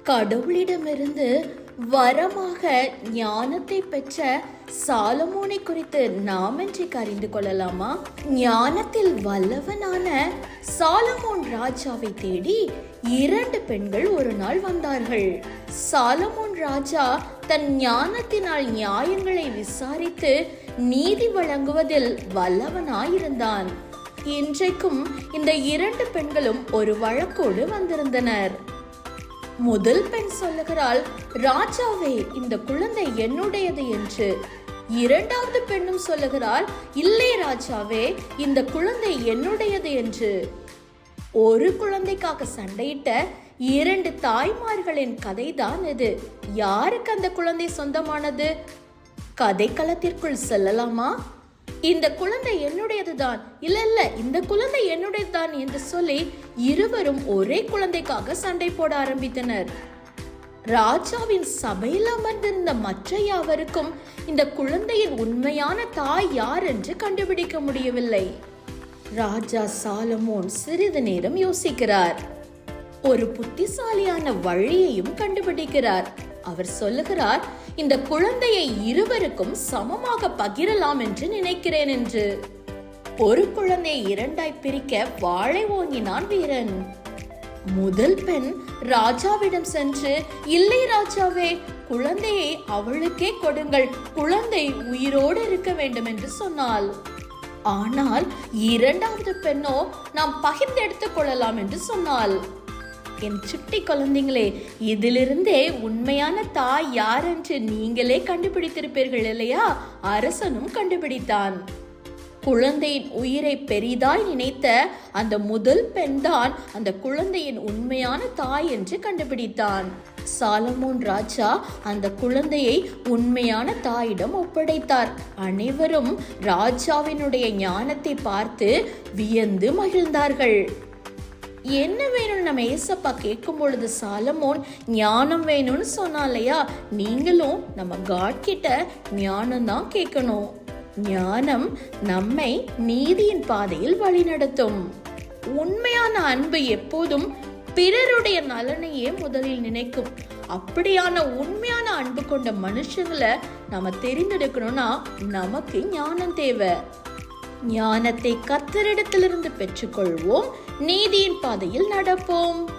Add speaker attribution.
Speaker 1: கடவுளிடமிருந்து வரமாக ஞானத்தை பெற்ற சாலமோனை குறித்து நாம் இன்றைக்கு அறிந்து கொள்ளலாமா? ஞானத்தில் வல்லவனான சாலமோன் ராஜாவை தேடி 2 பெண்கள் ஒரு நாள் வந்தார்கள். சாலமோன் ராஜா தன் ஞானத்தினால் நியாயங்களை விசாரித்து நீதி வழங்குவதில் வல்லவனாயிருந்தான். இன்றைக்கும் இந்த 2 பெண்களும் ஒரு வழக்கோடு வந்திருந்தனர். முதல் பெண் சொல்லுகிறாள், ராஜாவே, இந்த குழந்தை என்னுடையது என்று. 2வது பெண்ணும் சொல்லுகிறாள், இல்லை ராஜாவே, இந்த குழந்தை என்னுடையது என்று. ஒரு குழந்தைக்காக சண்டையிட்ட 2 தாய்மார்களின் கதைதான் இது. யாருக்கு அந்த குழந்தை சொந்தமானது? கதைக்களத்திற்குள் செல்லலாமா? இந்த குழந்தை என்னுடையதுதான், இல்ல இந்த குழந்தை என்னுடையதுதான் என்று சொல்லி இருவரும் ஒரே குழந்தைக்காக சண்டை போட ஆரம்பித்தனர். ராஜாவின் சபையில் அமர்ந்திருந்த மற்ற யாவருக்கும் இந்த குழந்தையின் உண்மையான தாய் யார் என்று கண்டுபிடிக்க முடியவில்லை. ராஜா சாலமோன் சிறிது நேரம் யோசிக்கிறார். ஒரு புத்திசாலியான வழியையும் கண்டுபிடிக்கிறார். அவர் சொல்லுகிறார், இந்த குழந்தையை இருவருக்கும் சமமாக பகிரலாம் என்று நினைக்கிறேன் என்று. ஒரு குழந்தையை 2ஆய் பிரிக்க வாளை ஓங்கினான் வீரன். முதல் பெண் ராஜாவிடம் சென்று, இல்லை ராஜாவே, குழந்தையை அவளுக்கே கொடுங்கள், குழந்தை உயிரோடு இருக்க வேண்டும் என்று சொன்னாள். ஆனால் 2வது பெண்ணோ, நாம் பகிர்ந்து எடுத்துக் கொள்ளலாம் என்று சொன்னாள். என் சுட்டி குழந்தைங்களே, இதிலிருந்தே உண்மையான தாய் யார் என்று நீங்களே கண்டுபிடித்திருப்பீர்கள் இல்லையா? அரசனும் கண்டுபிடித்தான். குழந்தையின் உயிரை பெரிதாய் நினைத்த அந்த முதல் பெண்தான் அந்த குழந்தையின் உண்மையான தாய் என்று கண்டுபிடித்தான். சாலமோன் ராஜா அந்த குழந்தையை உண்மையான தாயிடம் ஒப்படைத்தார். அனைவரும் ராஜாவினுடைய ஞானத்தை பார்த்து வியந்து மகிழ்ந்தார்கள். என்ன வேணும்னு நம்ம ஏசப்பா கேட்கும் பொழுது சாலமோன் ஞானம் வேணும்னு சொன்னாலையா? நீங்களும் நம்ம காட் கிட்ட ஞானம் தான் கேட்கணும். ஞானம் நம்மை நீதியின் பாதையில் வழிநடத்தும். உண்மையான அன்பு எப்போதும் பிறருடைய நலனையே முதலில் நினைக்கும். அப்படியான உண்மையான அன்பு கொண்ட மனுஷங்களை நம்ம தெரிந்தெடுக்கணும்னா நமக்கு ஞானம் தேவை. ஞானத்தை கர்த்தரிடத்திலிருந்து பெற்றுக்கொள்வோம், நீதியின் பாதையில் நடப்போம்.